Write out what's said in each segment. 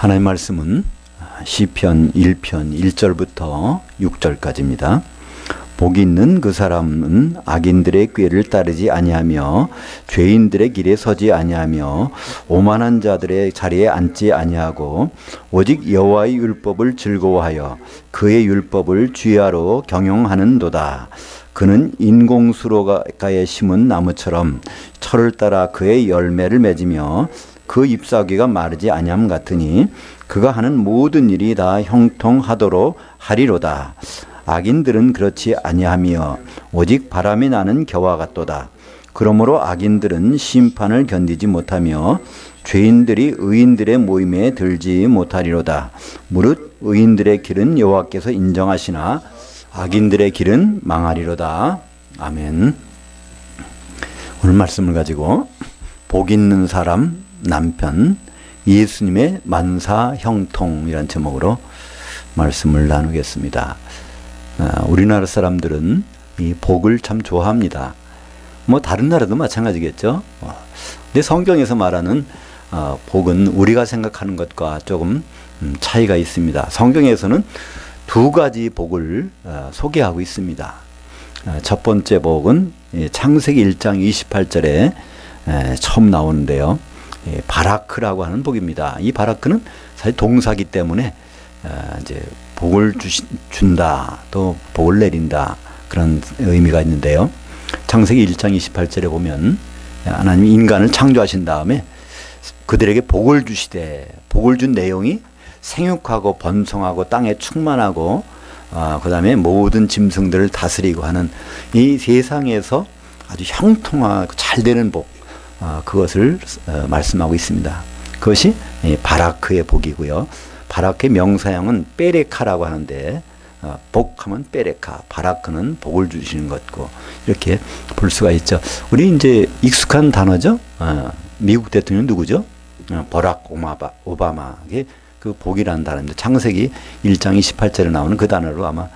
하나님의 말씀은 시편 1편 1절부터 6절까지입니다. 복이 있는 그 사람은 악인들의 꾀를 따르지 아니하며 죄인들의 길에 서지 아니하며 오만한 자들의 자리에 앉지 아니하고 오직 여호와의 율법을 즐거워하여 그의 율법을 주야로 경영하는도다. 그는 인공수로가에 심은 나무처럼 철을 따라 그의 열매를 맺으며 그 잎사귀가 마르지 아니함 같으니 그가 하는 모든 일이 다 형통하도록 하리로다. 악인들은 그렇지 아니하며 오직 바람이 나는 겨와 같도다. 그러므로 악인들은 심판을 견디지 못하며 죄인들이 의인들의 모임에 들지 못하리로다. 무릇 의인들의 길은 여호와께서 인정하시나 악인들의 길은 망하리로다. 아멘. 오늘 말씀을 가지고 복 있는 사람 남편 예수님의 만사 형통이란 제목으로 말씀을 나누겠습니다. 우리나라 사람들은 이 복을 참 좋아합니다. 뭐 다른 나라도 마찬가지겠죠. 근데 성경에서 말하는 복은 우리가 생각하는 것과 조금 차이가 있습니다. 성경에서는 두 가지 복을 소개하고 있습니다. 첫 번째 복은 창세기 1장 28절에 처음 나오는데요. 바라크라고 하는 복입니다. 이 바라크는 사실 동사기 때문에 이제 복을 준다, 또 복을 내린다 그런 의미가 있는데요. 창세기 1장 28절에 보면 하나님이 인간을 창조하신 다음에 그들에게 복을 주시되, 복을 준 내용이 생육하고 번성하고 땅에 충만하고 그 다음에 모든 짐승들을 다스리고 하는 이 세상에서 아주 형통하고 잘 되는 복, 그것을 말씀하고 있습니다. 그것이 바라크의 복이고요. 바라크의 명사형은 베레카라고 하는데 복하면 베레카, 바라크는 복을 주시는 것고 이렇게 볼 수가 있죠. 우리 이제 익숙한 단어죠. 미국 대통령 누구죠? 버락 오바마. 그 복이라는 단어입니다. 창세기 1장 28절에 나오는 그 단어로 아마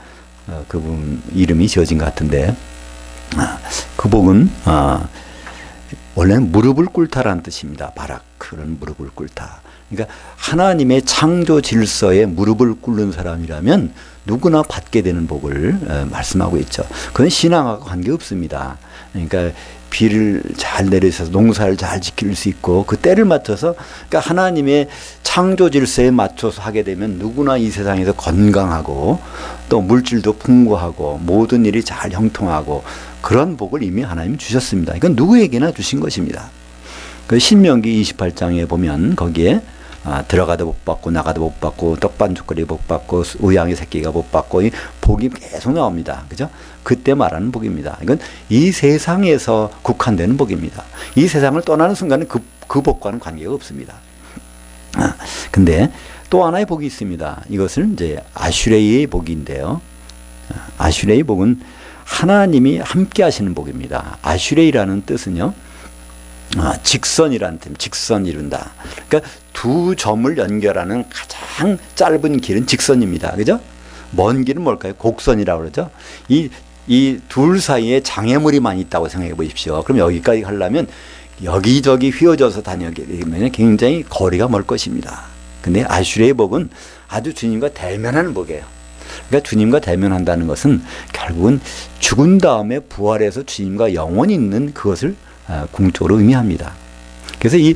그분 이름이 지어진 것 같은데 그 복은 원래는 무릎을 꿇다라는 뜻입니다. 바라크는 무릎을 꿇다. 그러니까 하나님의 창조 질서에 무릎을 꿇는 사람이라면 누구나 받게 되는 복을 말씀하고 있죠. 그건 신앙하고 관계없습니다. 그러니까 비를 잘 내리셔서 농사를 잘 지킬 수 있고 그 때를 맞춰서, 그러니까 하나님의 창조 질서에 맞춰서 하게 되면 누구나 이 세상에서 건강하고 또 물질도 풍부하고 모든 일이 잘 형통하고 그런 복을 이미 하나님이 주셨습니다. 이건 누구에게나 주신 것입니다. 그 신명기 28장에 보면 거기에 들어가도 못 받고 나가도 못 받고 떡반죽거리 못 받고 우양의 새끼가 못 받고 이 복이 계속 나옵니다. 그죠? 그때 말하는 복입니다. 이건 이 세상에서 국한되는 복입니다. 이 세상을 떠나는 순간은 그 복과는 관계가 없습니다. 근데 또 하나의 복이 있습니다. 이것은 이제 아슈레이의 복인데요. 아슈레이 복은 하나님이 함께 하시는 복입니다. 아슈레이라는 뜻은요, 직선이라는 뜻, 직선 이룬다. 그러니까 두 점을 연결하는 가장 짧은 길은 직선입니다. 그죠? 먼 길은 뭘까요? 곡선이라고 그러죠. 이 둘 사이에 장애물이 많이 있다고 생각해 보십시오. 그럼 여기까지 가려면 여기저기 휘어져서 다니게 되면 굉장히 거리가 멀 것입니다. 근데 아슈레의 복은 아주 주님과 대면하는 복이에요. 그러니까 주님과 대면한다는 것은 결국은 죽은 다음에 부활해서 주님과 영원히 있는 그것을 궁적으로 의미합니다. 그래서 이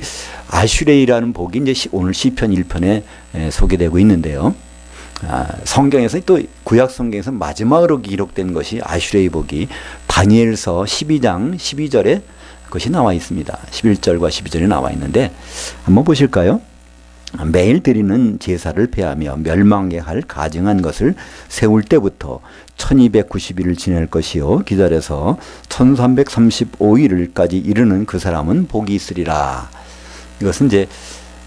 아슈레이라는 복이 이제 오늘 시편 1편에 소개되고 있는데요. 성경에서 또 구약 성경에서 마지막으로 기록된 것이 아슈레이 복이 다니엘서 12장 12절에 그것이 나와 있습니다. 11절과 12절에 나와 있는데 한번 보실까요? 매일 드리는 제사를 폐하며 멸망에 할 가증한 것을 세울 때부터 1290일을 지낼 것이요 기다려서 1335일까지 이르는 그 사람은 복이 있으리라. 이것은 이제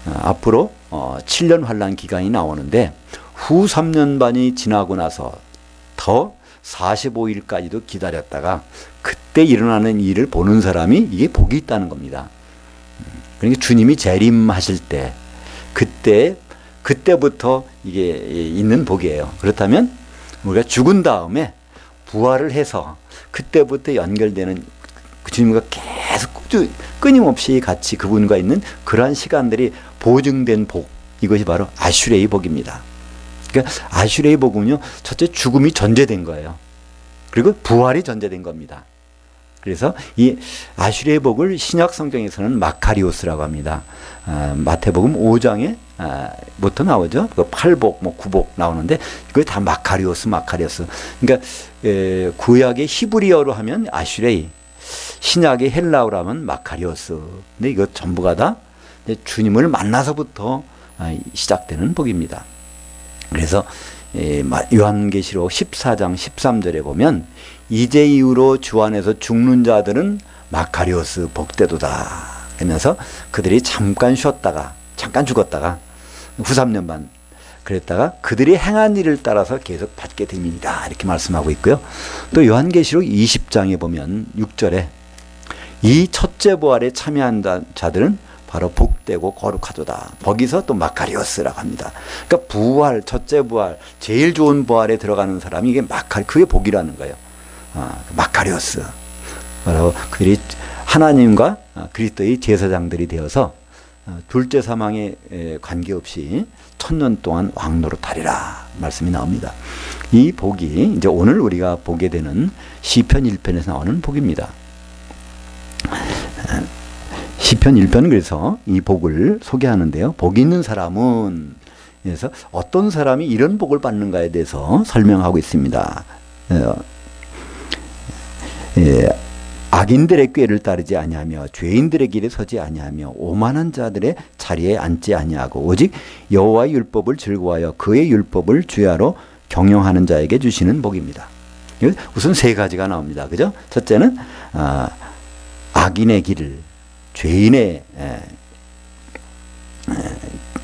앞으로 7년 환란 기간이 나오는데 후 3년 반이 지나고 나서 더 45일까지도 기다렸다가 그때 일어나는 일을 보는 사람이 이게 복이 있다는 겁니다. 그러니까 주님이 재림하실 때 그때부터 이게 있는 복이에요. 그렇다면 우리가 죽은 다음에 부활을 해서 그때부터 연결되는 주님과 계속 끊임없이 같이 그분과 있는 그러한 시간들이 보증된 복, 이것이 바로 아슈레의 복입니다. 그러니까 아슈레의 복은요, 첫째 죽음이 전제된 거예요. 그리고 부활이 전제된 겁니다. 그래서 이 아슈레의 복을 신약 성경에서는 마카리오스라고 합니다. 마태복음 5장에 부터 나오죠. 그 8복, 뭐 9복 나오는데 그게 다 마카리오스. 그러니까 구약의 히브리어로 하면 아슈레이, 신약의 헬라어로 하면 마카리오스. 근데 이거 전부가 다 주님을 만나서부터 시작되는 복입니다. 그래서 요한계시록 14장 13절에 보면 이제 이후로 주 안에서 죽는 자들은 마카리오스 복되도다 하면서 그들이 잠깐 쉬었다가 잠깐 죽었다가 후 3년 반 그랬다가 그들이 행한 일을 따라서 계속 받게 됩니다. 이렇게 말씀하고 있고요. 또 요한계시록 20장에 보면 6절에 이 첫째 부활에 참여한 자들은 바로 복되고 거룩하도다. 거기서 또 마카리오스라고 합니다. 그러니까 부활, 첫째 부활, 제일 좋은 부활에 들어가는 사람이 이게 그게 복이라는 거예요. 마카리오스. 바로 그들이 하나님과 그리스도의 제사장들이 되어서 둘째 사망에 관계없이 1000년 동안 왕노릇하리라 말씀이 나옵니다. 이 복이 이제 오늘 우리가 보게 되는 시편 1편에서 나오는 복입니다. 시편 1편은 그래서 이 복을 소개하는데요. 복이 있는 사람은 그래서 어떤 사람이 이런 복을 받는가에 대해서 설명하고 있습니다. 악인들의 꾀를 따르지 아니하며 죄인들의 길에 서지 아니하며 오만한 자들의 자리에 앉지 아니하고 오직 여호와의 율법을 즐거워하여 그의 율법을 주야로 경영하는 자에게 주시는 복입니다. 우선 세 가지가 나옵니다. 그죠? 첫째는 악인의 길을, 죄인의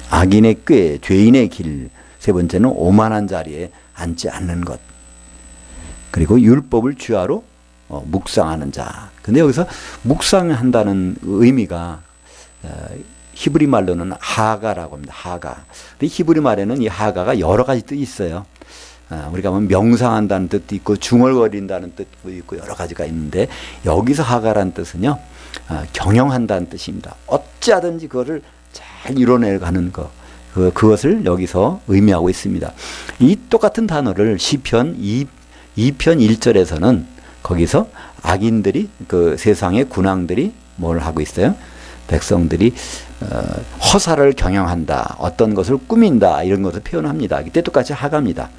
악인의 꾀, 죄인의 길. 세 번째는 오만한 자리에 앉지 않는 것. 그리고 율법을 주야로 묵상하는 자. 근데 여기서 묵상한다는 의미가 히브리 말로는 하가라고 합니다. 하가. 근데 히브리 말에는 이 하가가 여러 가지 뜻이 있어요. 우리가 보면 명상한다는 뜻도 있고 중얼거린다는 뜻도 있고 여러 가지가 있는데 여기서 하가라는 뜻은요, 경영한다는 뜻입니다. 어찌하든지 그거를 잘 이뤄내가는 것. 그것을 여기서 의미하고 있습니다. 이 똑같은 단어를 시편 2편 1절에서는 거기서 악인들이, 그 세상의 군왕들이 뭘 하고 있어요? 백성들이 허사를 경영한다, 어떤 것을 꾸민다, 이런 것을 표현합니다. 이때 똑같이 하가입니다.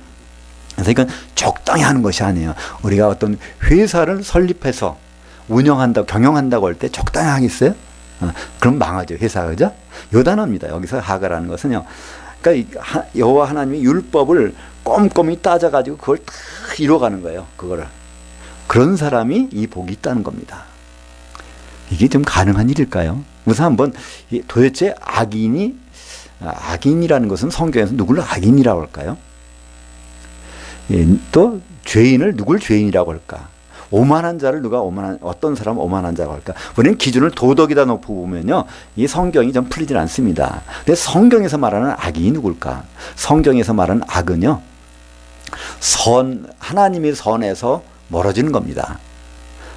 그래서 이건 적당히 하는 것이 아니에요. 우리가 어떤 회사를 설립해서 운영한다고, 경영한다고 할 때 적당히 하겠어요? 그럼 망하죠, 회사가. 그죠? 요 단어입니다. 여기서 하가라는 것은요. 그러니까 여호와 하나님의 율법을 꼼꼼히 따져가지고 그걸 다 이뤄가는 거예요. 그거를. 그런 사람이 이 복이 있다는 겁니다. 이게 좀 가능한 일일까요? 우선 한번 도대체 악인이라는 것은 성경에서 누구를 악인이라고 할까요? 또 죄인을 누굴 죄인이라고 할까? 오만한 자를 어떤 사람 오만한 자라고 할까? 우리는 기준을 도덕에다 놓고 보면요, 이 성경이 좀 풀리질 않습니다. 근데 성경에서 말하는 악인이 누굴까? 성경에서 말하는 악은요, 하나님의 선에서 멀어지는 겁니다.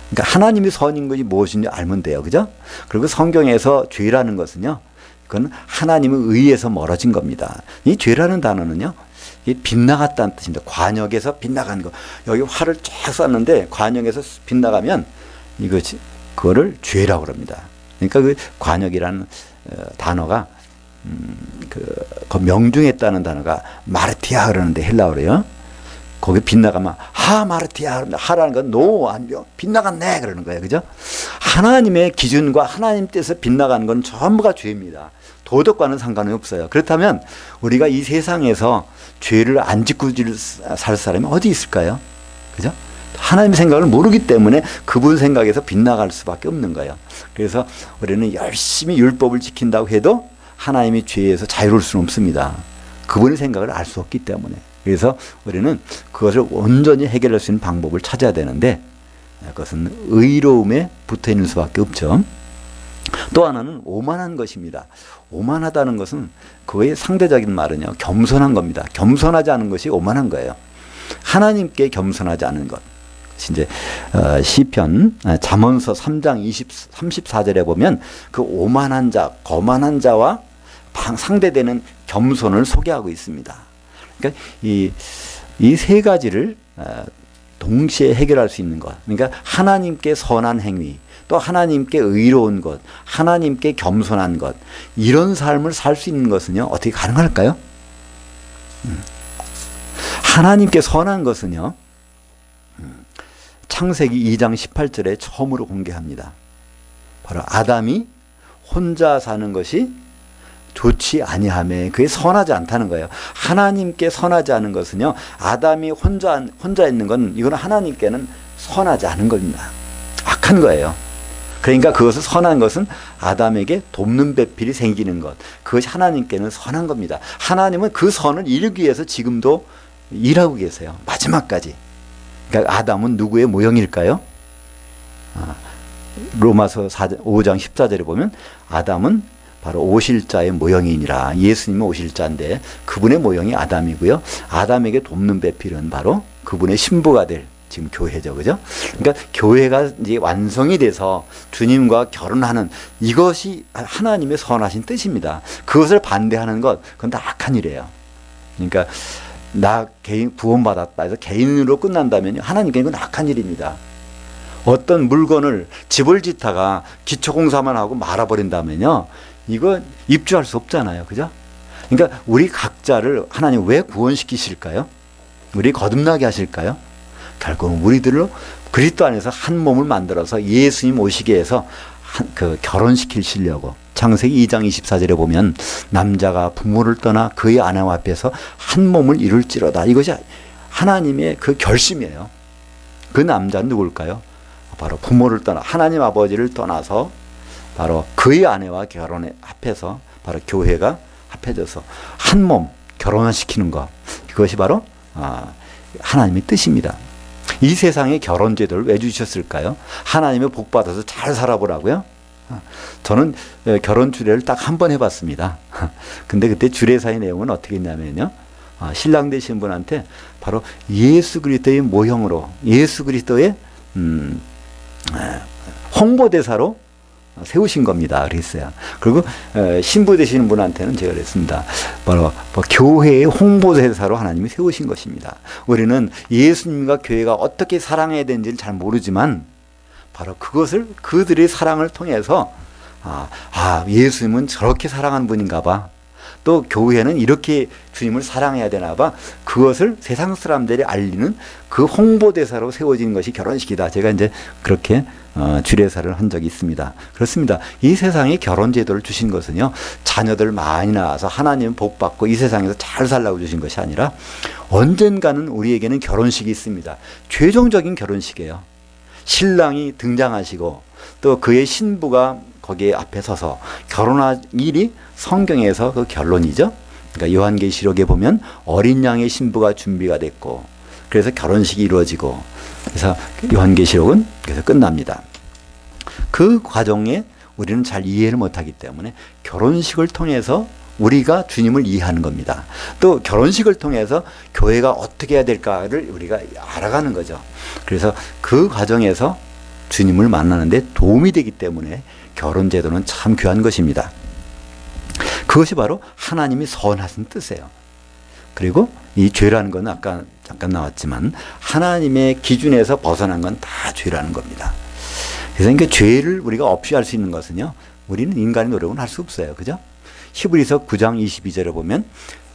그러니까 하나님의 선인 것이 무엇인지 알면 돼요. 그죠? 그리고 성경에서 죄라는 것은요, 그건 하나님의 의에서 멀어진 겁니다. 이 죄라는 단어는요, 빗나갔다는 뜻입니다. 관역에서 빗나간 거. 여기 활을 쫙 쐈는데 관역에서 빗나가면 그거를 죄라고 합니다. 그러니까 그 관역이라는 단어가 그 명중했다는 단어가 마르티아 그러는데 헬라어로요. 거기 빗나가면 마르티아, 하라는 건 빗나갔네 그러는 거예요. 그죠? 하나님의 기준과 하나님 뜻에서 빗나가는 건 전부가 죄입니다. 도덕과는 상관이 없어요. 그렇다면 우리가 이 세상에서 죄를 안 짓고 살 사람이 어디 있을까요? 그죠? 하나님의 생각을 모르기 때문에 그분 생각에서 빗나갈 수밖에 없는 거예요. 그래서 우리는 열심히 율법을 지킨다고 해도 하나님의 죄에서 자유로울 수는 없습니다. 그분의 생각을 알 수 없기 때문에. 그래서 우리는 그것을 온전히 해결할 수 있는 방법을 찾아야 되는데 그것은 의로움에 붙어 있는 수밖에 없죠. 또 하나는 오만한 것입니다. 오만하다는 것은 그의 상대적인 말은요, 겸손한 겁니다. 겸손하지 않은 것이 오만한 거예요. 하나님께 겸손하지 않은 것. 이제 시편 잠언서 3장 34절에 보면 그 오만한 자, 거만한 자와 상대되는 겸손을 소개하고 있습니다. 그러니까 이 세 가지를 동시에 해결할 수 있는 것. 그러니까 하나님께 선한 행위, 또 하나님께 의로운 것, 하나님께 겸손한 것, 이런 삶을 살 수 있는 것은요, 어떻게 가능할까요? 하나님께 선한 것은요, 창세기 2장 18절에 처음으로 공개합니다. 바로 아담이 혼자 사는 것이 좋지 아니하매, 그게 선하지 않다는 거예요. 하나님께 선하지 않은 것은요, 아담이 혼자 있는 건 이거는 하나님께는 선하지 않은 겁니다. 악한 거예요. 그러니까 그것을 선한 것은 아담에게 돕는 배필이 생기는 것, 그것이 하나님께는 선한 겁니다. 하나님은 그 선을 이루기 위해서 지금도 일하고 계세요. 마지막까지. 그러니까 아담은 누구의 모형일까요? 로마서 5장 14절에 보면 아담은 바로 오실자의 모형이니라. 예수님은 오실자인데 그분의 모형이 아담이고요. 아담에게 돕는 배필은 바로 그분의 신부가 될 지금 교회죠. 그죠? 그러니까 교회가 이제 완성이 돼서 주님과 결혼하는, 이것이 하나님의 선하신 뜻입니다. 그것을 반대하는 것, 그건 다 악한 일이에요. 그러니까 나 개인 구원받았다 해서 개인으로 끝난다면 하나님께는 그건 악한 일입니다. 어떤 물건을 집을 짓다가 기초공사만 하고 말아버린다면요, 이거 입주할 수 없잖아요. 그죠? 그러니까 우리 각자를 하나님 왜 구원시키실까요? 우리 거듭나게 하실까요? 결국은 우리들로 그리스도 안에서 한 몸을 만들어서 예수님 오시게 해서 결혼시키시려고. 창세기 2장 24절에 보면 남자가 부모를 떠나 그의 아내 앞에서 한 몸을 이룰지로다. 이것이 하나님의 그 결심이에요. 그 남자는 누굴까요? 바로 부모를 떠나 하나님 아버지를 떠나서 바로 그의 아내와 결혼에 합해서 바로 교회가 합해져서 한 몸 결혼시키는 것, 그것이 바로 하나님의 뜻입니다. 이 세상에 결혼 제도를 왜 주셨을까요? 하나님의 복 받아서 잘 살아보라고요. 저는 결혼 주례를 딱 한 번 해봤습니다. 근데 그때 주례사의 내용은 어떻게 했냐면요, 신랑 되신 분한테 바로 예수 그리스도의 모형으로, 예수 그리스도의 홍보대사로 세우신 겁니다. 그랬어요. 그리고 신부 되시는 분한테는 제가 그랬습니다. 바로 교회의 홍보대사로 하나님이 세우신 것입니다. 우리는 예수님과 교회가 어떻게 사랑해야 되는지를 잘 모르지만 바로 그것을, 그들의 사랑을 통해서 예수님은 저렇게 사랑하는 분인가 봐, 또 교회는 이렇게 주님을 사랑해야 되나 봐, 그것을 세상 사람들이 알리는 그 홍보대사로 세워진 것이 결혼식이다. 제가 이제 그렇게 주례사를 한 적이 있습니다. 그렇습니다. 이 세상에 결혼 제도를 주신 것은요, 자녀들 많이 낳아서 하나님 복 받고 이 세상에서 잘 살라고 주신 것이 아니라 언젠가는 우리에게는 결혼식이 있습니다. 최종적인 결혼식이에요. 신랑이 등장하시고 또 그의 신부가 거기에 앞에 서서 결혼할 일이 성경에서 그 결론이죠. 그러니까 요한계시록에 보면 어린 양의 신부가 준비가 됐고, 그래서 결혼식이 이루어지고, 그래서 요한계시록은 그래서 끝납니다. 그 과정에 우리는 잘 이해를 못하기 때문에 결혼식을 통해서 우리가 주님을 이해하는 겁니다. 또 결혼식을 통해서 교회가 어떻게 해야 될까를 우리가 알아가는 거죠. 그래서 그 과정에서 주님을 만나는데 도움이 되기 때문에 결혼 제도는 참 귀한 것입니다. 그것이 바로 하나님이 선하신 뜻이에요. 그리고 이 죄라는 건 아까 잠깐 나왔지만 하나님의 기준에서 벗어난 건 다 죄라는 겁니다. 그래서 그러니까 죄를 우리가 없이 할 수 있는 것은요, 우리는 인간의 노력은 할 수 없어요. 그죠? 히브리서 9장 22절에 보면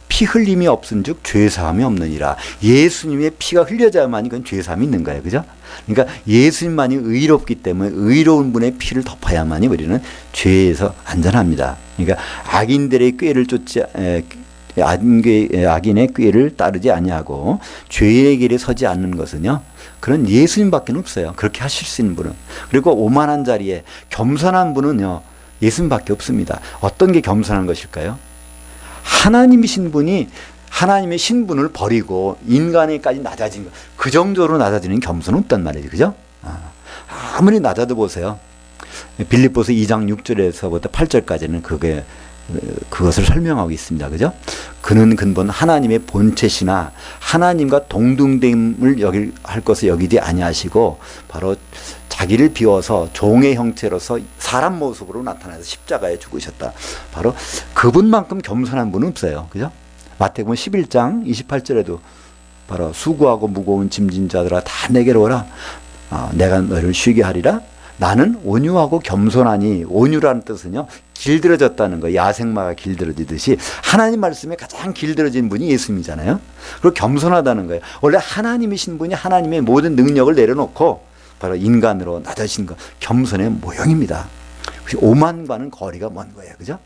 피 흘림이 없은즉 죄 사함이 없느니라. 예수님의 피가 흘려져야만 이건 죄 사함이 있는 거예요. 그죠? 그러니까 예수님만이 의롭기 때문에 의로운 분의 피를 덮어야만이 우리는 죄에서 안전합니다. 그러니까 악인들의 꾀를 악인의 꾀를 따르지 아니하고 죄의 길에 서지 않는 것은요, 그런 예수님밖에 없어요. 그렇게 하실 수 있는 분은. 그리고 오만한 자리에 겸손한 분은요, 예수님밖에 없습니다. 어떤 게 겸손한 것일까요? 하나님이신 분이 하나님의 신분을 버리고 인간에까지 낮아진 것, 그 정도로 낮아지는 겸손은 없단 말이죠. 그죠? 아무리 낮아도 보세요. 빌립보서 2장 6절에서부터 8절까지는 그것을 설명하고 있습니다. 그죠? 그는 근본 하나님의 본체시나 하나님과 동등됨을 할 것을 여기지 아니하시고 바로 자기를 비워서 종의 형체로서 사람 모습으로 나타나서 십자가에 죽으셨다. 바로 그분만큼 겸손한 분은 없어요. 그죠? 마태복음 11장 28절에도 바로 수고하고 무거운 짐진 자들아 다 내게로 오라. 내가 너를 쉬게 하리라. 나는 온유하고 겸손하니, 온유라는 뜻은요, 길들어졌다는 거예요. 야생마가 길들어지듯이 하나님 말씀에 가장 길들어진 분이 예수님이잖아요. 그리고 겸손하다는 거예요. 원래 하나님이신 분이 하나님의 모든 능력을 내려놓고 바로 인간으로 낮아진 것, 겸손의 모형입니다. 오만과는 거리가 먼 거예요. 그죠?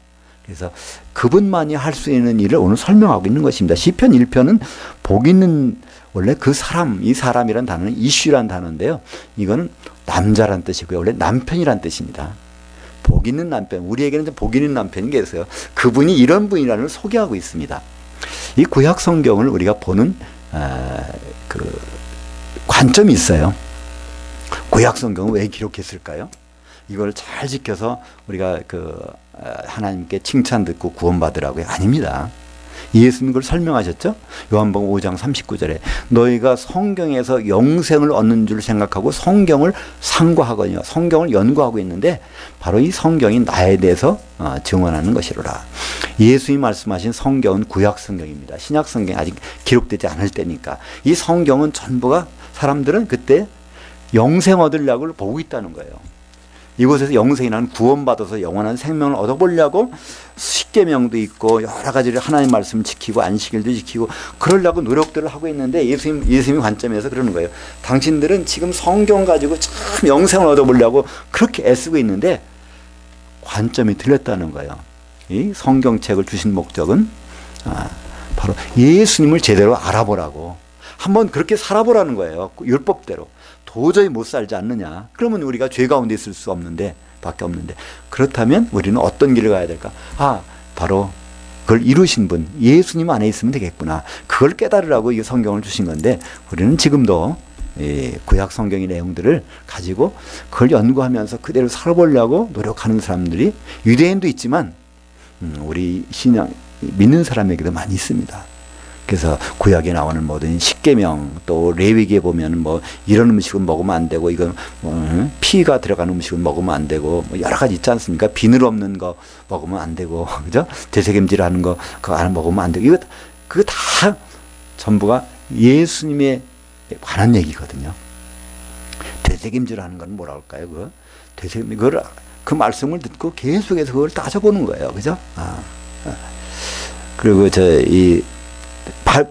그래서 그분만이 할 수 있는 일을 오늘 설명하고 있는 것입니다. 시편 1편은 복 있는, 원래 그 사람, 이 사람이란 단어는 이슈란 단어인데요. 이거는 남자란 뜻이고요. 원래 남편이란 뜻입니다. 복 있는 남편, 우리에게는 복 있는 남편이 계세요. 그분이 이런 분이라는 걸 소개하고 있습니다. 이 구약 성경을 우리가 보는 그 관점이 있어요. 구약 성경은 왜 기록했을까요? 이걸 잘 지켜서 우리가 하나님께 칭찬 듣고 구원받으라고요? 아닙니다. 예수님 그걸 설명하셨죠? 요한복음 5장 39절에 너희가 성경에서 영생을 얻는 줄 생각하고 성경을 상고하거니와 성경을 연구하고 있는데 바로 이 성경이 나에 대해서 증언하는 것이로라. 예수님이 말씀하신 성경은 구약 성경입니다. 신약 성경이 아직 기록되지 않을 때니까 이 성경은 전부가 사람들은 그때 영생 얻으려고 보고 있다는 거예요. 이곳에서 영생이라는 구원받아서 영원한 생명을 얻어보려고 십계명도 있고 여러 가지를 하나님 말씀을 지키고 안식일도 지키고 그러려고 노력들을 하고 있는데 예수님 관점에서 그러는 거예요. 당신들은 지금 성경 가지고 참 영생을 얻어보려고 그렇게 애쓰고 있는데 관점이 틀렸다는 거예요. 이 성경책을 주신 목적은 바로 예수님을 제대로 알아보라고, 한번 그렇게 살아보라는 거예요. 율법대로. 도저히 못 살지 않느냐. 그러면 우리가 죄 가운데 있을 수 없는데, 밖에 없는데. 그렇다면 우리는 어떤 길을 가야 될까? 바로 그걸 이루신 분, 예수님 안에 있으면 되겠구나. 그걸 깨달으라고 이 성경을 주신 건데, 우리는 지금도 구약 성경의 내용들을 가지고 그걸 연구하면서 그대로 살아보려고 노력하는 사람들이 유대인도 있지만, 우리 신앙, 믿는 사람에게도 많이 있습니다. 그래서 구약에 나오는 모든 십계명, 또 레위기에 보면 뭐 이런 음식은 먹으면 안 되고, 이건 피가 들어간 음식은 먹으면 안 되고, 뭐 여러 가지 있지 않습니까? 비늘 없는 거 먹으면 안 되고, 그죠? 되새김질하는 거 그거 안 먹으면 안 되고, 그거 다 전부가 예수님에 관한 얘기거든요. 되새김질하는 건 뭐라 할까요? 그 말씀을 듣고 계속해서 그걸 따져보는 거예요, 그죠? 그리고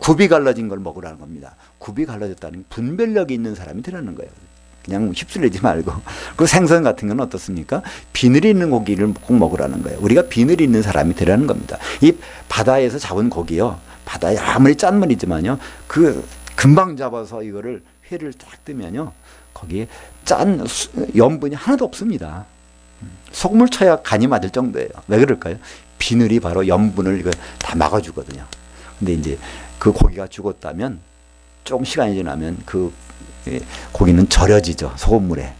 굽이 갈라진 걸 먹으라는 겁니다. 굽이 갈라졌다는 게 분별력이 있는 사람이 되라는 거예요. 그냥 휩쓸리지 말고. 그 생선 같은 건 어떻습니까? 비늘이 있는 고기를 꼭 먹으라는 거예요. 우리가 비늘이 있는 사람이 되라는 겁니다. 이 바다에서 잡은 고기요, 바다에 아무리 짠물이지만요, 금방 잡아서 이거를 회를 딱 뜨면요, 거기에 짠 염분이 하나도 없습니다. 소금을 쳐야 간이 맞을 정도예요. 왜 그럴까요? 비늘이 바로 염분을 다 막아주거든요. 근데 이제 그 고기가 죽었다면 조금 시간이 지나면 그 고기는 절여지죠, 소금물에.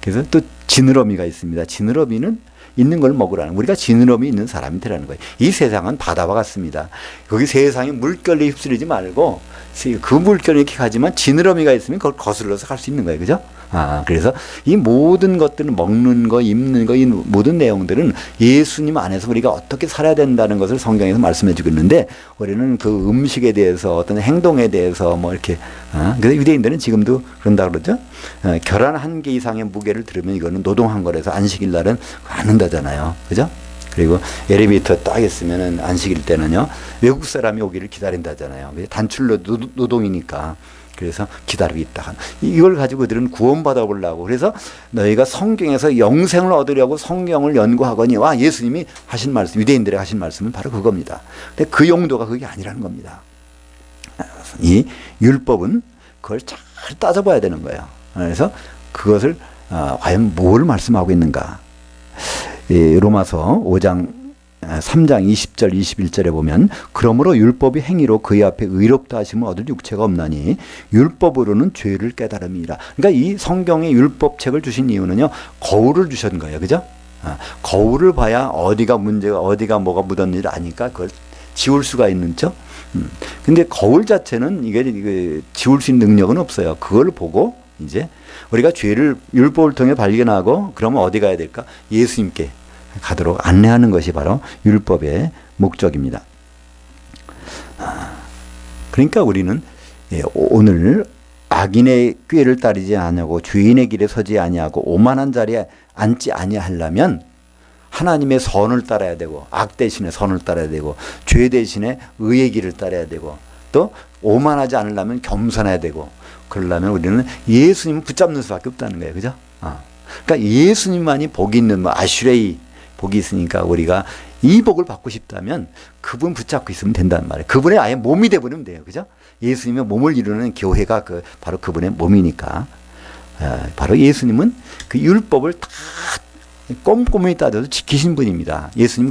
그래서 또 지느러미가 있습니다. 지느러미는 있는 걸 먹으라는, 우리가 지느러미 있는 사람이 되라는 거예요. 이 세상은 바다와 같습니다. 거기 세상에 물결에 휩쓸리지 말고 그 물결이 이렇게 가지만 지느러미가 있으면 그걸 거슬러서 갈 수 있는 거예요. 그죠? 그래서 이 모든 것들은 먹는 거, 입는 거, 이 모든 내용들은 예수님 안에서 우리가 어떻게 살아야 된다는 것을 성경에서 말씀해 주고 있는데, 우리는 그 음식에 대해서 어떤 행동에 대해서 뭐 이렇게, 그래서 유대인들은 지금도 그런다 그러죠. 계란 한 개 이상의 무게를 들으면 이거는 노동한 거라서 안식일 날은 안 한다잖아요. 그죠? 그리고 엘리베이터 딱 있으면은 안식일 때는요, 외국 사람이 오기를 기다린다잖아요. 단출 노동이니까. 그래서 기다리고 있다. 이걸 가지고 그들은 구원받아 보려고. 그래서 너희가 성경에서 영생을 얻으려고 성경을 연구하거니, 예수님이 하신 말씀, 유대인들이 하신 말씀은 바로 그겁니다. 근데 그 용도가 그게 아니라는 겁니다. 이 율법은 그걸 잘 따져봐야 되는 거예요. 그래서 그것을 과연 뭘 말씀하고 있는가. 로마서 5장 3장 20절 21절에 보면, 그러므로 율법이 행위로 그의 앞에 의롭다 하심을 얻을 육체가 없나니 율법으로는 죄를 깨달음이라. 그러니까 이 성경의 율법책을 주신 이유는요, 거울을 주신 거예요. 그죠? 거울을 봐야 어디가 문제가, 어디가 뭐가 묻었는지를 아니까 그걸 지울 수가 있는 죠. 근데 거울 자체는 이게 지울 수 있는 능력은 없어요. 그걸 보고 이제 우리가 죄를 율법을 통해 발견하고 그러면 어디 가야 될까? 예수님께 가도록 안내하는 것이 바로 율법의 목적입니다. 그러니까 우리는 오늘 악인의 꾀를 따르지 아니하고 죄인의 길에 서지 아니하고 오만한 자리에 앉지 아니하려면 하나님의 선을 따라야 되고 악 대신에 선을 따라야 되고 죄 대신에 의의 길을 따라야 되고 또 오만하지 않으려면 겸손해야 되고 그러려면 우리는 예수님을 붙잡는 수밖에 없다는 거예요. 그죠? 그러니까 예수님만이 복이 있는 아슈레이 복이 있으니까 우리가 이 복을 받고 싶다면 그분 붙잡고 있으면 된단 말이에요. 그분의 아예 몸이 되버리면 돼요. 그죠? 예수님의 몸을 이루는 교회가 바로 그분의 몸이니까. 바로 예수님은 그 율법을 다 꼼꼼히 따져서 지키신 분입니다. 예수님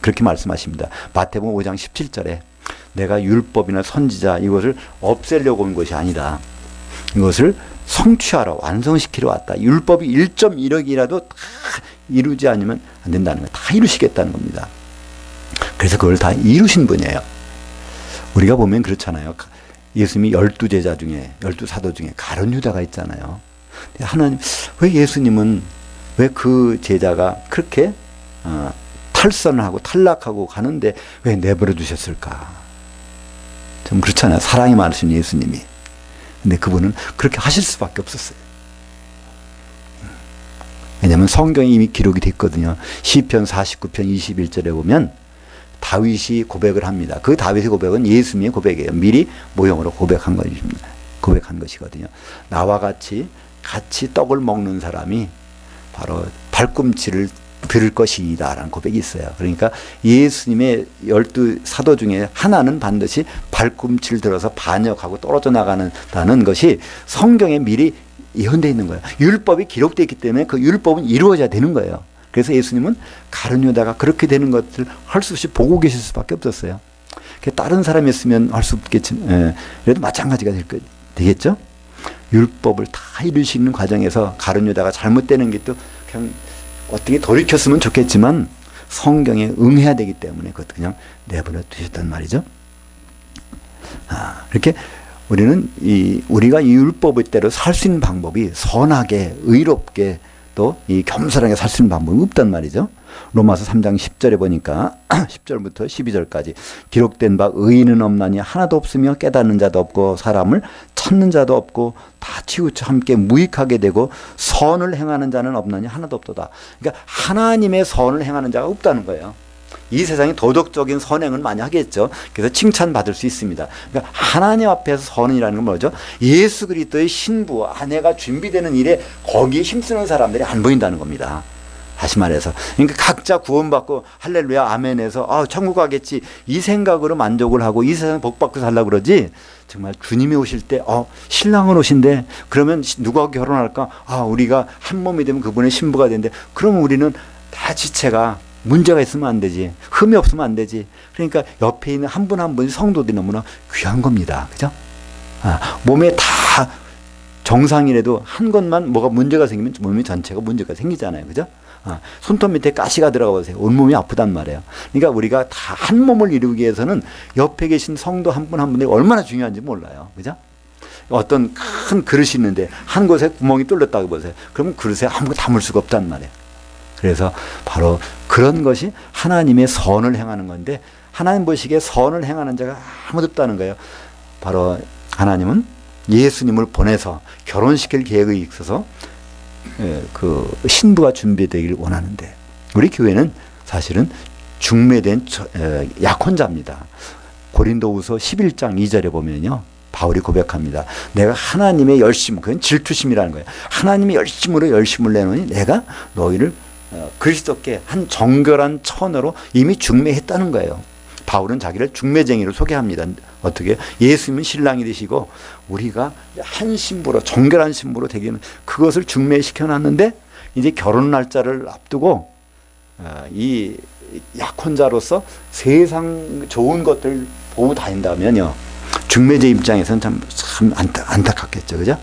그렇게 말씀하십니다. 마태복음 5장 17절에 내가 율법이나 선지자 이것을 없애려고 온 것이 아니다. 이것을 성취하러 완성시키러 왔다. 율법이 1.1억이라도 다 이루지 않으면 안 된다는 거예요. 다 이루시겠다는 겁니다. 그래서 그걸 다 이루신 분이에요. 우리가 보면 그렇잖아요. 예수님이 12제자 중에 12사도 중에 가룟 유다가 있잖아요. 하나님 왜 예수님은 왜 그 제자가 그렇게 탈선을 하고 탈락하고 가는데 왜 내버려 두셨을까? 좀 그렇잖아요. 사랑이 많으신 예수님이. 근데 그분은 그렇게 하실 수밖에 없었어요. 왜냐하면 성경에 이미 기록이 됐거든요. 시편 49편 21절에 보면 다윗이 고백을 합니다. 그 다윗의 고백은 예수님의 고백이에요. 미리 모형으로 고백한 것이거든요. 나와 같이 떡을 먹는 사람이 바로 발꿈치를 들을 것이다 라는 고백이 있어요. 그러니까 예수님의 12사도 중에 하나는 반드시 발꿈치를 들어서 반역하고 떨어져 나가는다는 것이 성경에 미리 예언되어 있는 거예요. 율법이 기록되어 있기 때문에 그 율법은 이루어져야 되는 거예요. 그래서 예수님은 가룟 유다가 그렇게 되는 것을 할 수 없이 보고 계실 수밖에 없었어요. 다른 사람이었으면 할 수 없겠지만 그래도 마찬가지가 되겠죠. 율법을 다 이루시는 과정에서 가룟 유다가 잘못되는 게 또 그냥 어떻게 돌이켰으면 좋겠지만 성경에 응해야 되기 때문에 그것도 그냥 내버려 두셨단 말이죠. 이렇게 우리는 우리가 이 율법의 대로 살 수 있는 방법이 선하게 의롭게 또 이 겸손하게 살 수 있는 방법이 없단 말이죠. 로마서 3장 10절에 보니까 10절부터 12절까지 기록된 바 의인은 없나니 하나도 없으며 깨닫는 자도 없고 사람을 찾는 자도 없고 다 치우쳐 함께 무익하게 되고 선을 행하는 자는 없나니 하나도 없도다. 그러니까 하나님의 선을 행하는 자가 없다는 거예요. 이 세상에 도덕적인 선행은 많이 하겠죠. 그래서 칭찬받을 수 있습니다. 그러니까 하나님 앞에서 선이라는 건 뭐죠? 예수 그리스도의 신부, 아내가 준비되는 일에 거기에 힘쓰는 사람들이 안 보인다는 겁니다. 다시 말해서 그러니까 각자 구원받고 할렐루야 아멘해서 천국 가겠지 이 생각으로 만족을 하고 이 세상 복받고 살려고 그러지 정말 주님이 오실 때 신랑은 오신대 그러면 누가 결혼할까? 우리가 한 몸이 되면 그분의 신부가 되는데 그러면 우리는 다 지체가 문제가 있으면 안 되지. 흠이 없으면 안 되지. 그러니까 옆에 있는 한 분 한 분이 성도들이 너무나 귀한 겁니다. 그죠? 몸에 다 정상이라도 한 것만 뭐가 문제가 생기면 몸이 전체가 문제가 생기잖아요. 그죠? 손톱 밑에 가시가 들어가 보세요. 온몸이 아프단 말이에요. 그러니까 우리가 다 한 몸을 이루기 위해서는 옆에 계신 성도 한 분 한 분이 얼마나 중요한지 몰라요. 그죠? 어떤 큰 그릇이 있는데 한 곳에 구멍이 뚫렸다고 보세요. 그러면 그릇에 아무것도 담을 수가 없단 말이에요. 그래서 바로 그런 것이 하나님의 선을 행하는 건데 하나님 보시기에 선을 행하는 자가 아무도 없다는 거예요. 바로 하나님은 예수님을 보내서 결혼시킬 계획이 있어서 그 신부가 준비되길 원하는데 우리 교회는 사실은 중매된 약혼자입니다. 고린도후서 11장 2절에 보면요. 바울이 고백합니다. 내가 하나님의 열심, 그건 질투심이라는 거예요. 하나님의 열심을 내노니 내가 너희를 그리스도께 한 정결한 처녀로 이미 중매했다는 거예요. 바울은 자기를 중매쟁이로 소개합니다. 어떻게? 예수님은 신랑이 되시고 우리가 한 신부로 정결한 신부로 되기는 그것을 중매시켜 놨는데 이제 결혼 날짜를 앞두고 이 약혼자로서 세상 좋은 것들 보고 다닌다면요. 중매제 입장에서는 참 안타깝겠죠. 그죠?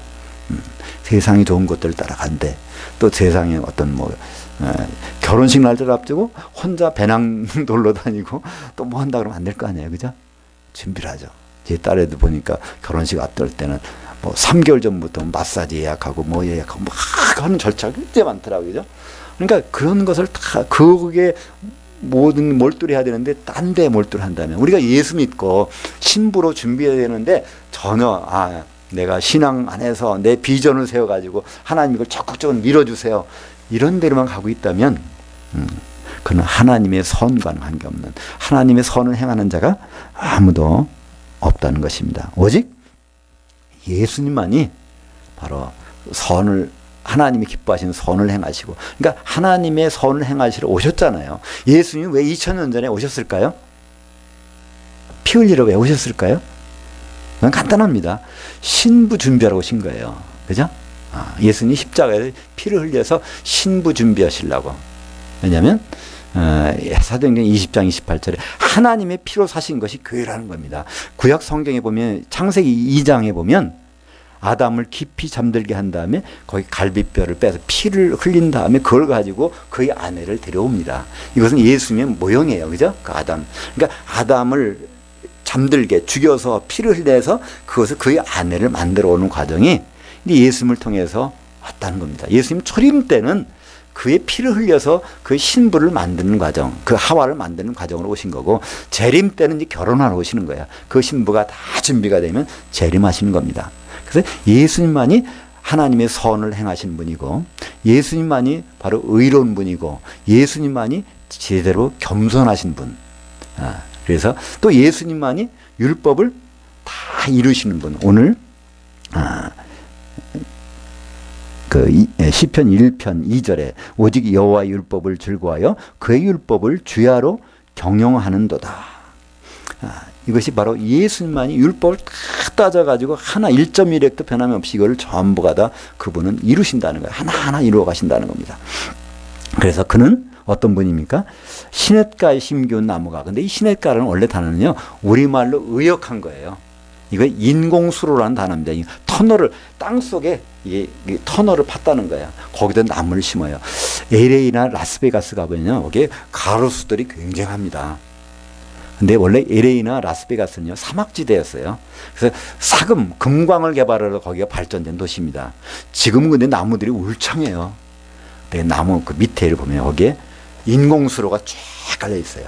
세상이 좋은 것들을 따라간대. 또 세상에 어떤 결혼식 날짜를 앞두고 혼자 배낭 놀러 다니고 또 뭐 한다 그러면 안 될 거 아니에요. 그죠? 준비를 하죠. 제 딸애도 보니까 결혼식 앞둘 때는 뭐 3개월 전부터 마사지 예약하고 뭐 예약하고 막 하는 절차가 굉장히 많더라고요. 그죠? 그러니까 그런 것을 다 그게 모든 몰두를 해야 되는데 딴 데 몰두를 한다면 우리가 예수 믿고 신부로 준비해야 되는데 전혀 내가 신앙 안에서 내 비전을 세워가지고 하나님 이걸 적극적으로 밀어주세요. 이런 데로만 가고 있다면 그는 하나님의 선과는 관계없는 하나님의 선을 행하는 자가 아무도 없다는 것입니다. 오직 예수님만이 바로 선을 하나님이 기뻐하시는 선을 행하시고 그러니까 하나님의 선을 행하시러 오셨잖아요. 예수님이 왜 2000년 전에 오셨을까요? 피 흘리러 왜 오셨을까요? 그건 간단합니다. 신부 준비하러 오신 거예요. 그죠? 예수님이 십자가에 피를 흘려서 신부 준비하시려고. 왜냐하면 사도행전 20장 28절에 하나님의 피로 사신 것이 교회라는 겁니다. 구약 성경에 보면 창세기 2장에 보면 아담을 깊이 잠들게 한 다음에 거기 갈비뼈를 빼서 피를 흘린 다음에 그걸 가지고 그의 아내를 데려옵니다. 이것은 예수님의 모형이에요. 그죠? 그 아담. 그러니까 아담을 잠들게 죽여서 피를 흘려서 그것을 그의 아내를 만들어 오는 과정이 예수님을 통해서 왔다는 겁니다. 예수님 초림 때는 그의 피를 흘려서 그 신부를 만드는 과정, 그 하와를 만드는 과정으로 오신 거고 재림 때는 이제 결혼하러 오시는 거야. 그 신부가 다 준비가 되면 재림하시는 겁니다. 그래서 예수님만이 하나님의 선을 행하신 분이고 예수님만이 바로 의로운 분이고 예수님만이 제대로 겸손하신 분. 그래서 또 예수님만이 율법을 다 이루시는 분. 오늘 시편 1편 2절에 오직 여호와의 율법을 즐거워하여 그의 율법을 주야로 경영하는도다. 이것이 바로 예수님만이 율법을 다 따져가지고 하나 1.1획도 변함없이 이걸 전부가 다 그분은 이루신다는 거예요. 하나하나 이루어 가신다는 겁니다. 그래서 그는 어떤 분입니까? 시냇가에 심기운 나무가. 근데 이 시냇가라는 원래 단어는요, 우리말로 의역한 거예요. 이거 인공수로라는 단어입니다. 터널을, 땅속에 터널을 팠다는 거야. 거기다 나무를 심어요. LA나 라스베가스 가보면요, 거기에 가로수들이 굉장합니다. 근데 원래 LA나 라스베가스는요, 사막지대였어요. 그래서 금광을 개발하러 거기가 발전된 도시입니다. 지금은 근데 나무들이 울창해요. 근데 나무 그 밑에를 보면 거기에 인공수로가 쫙 깔려 있어요.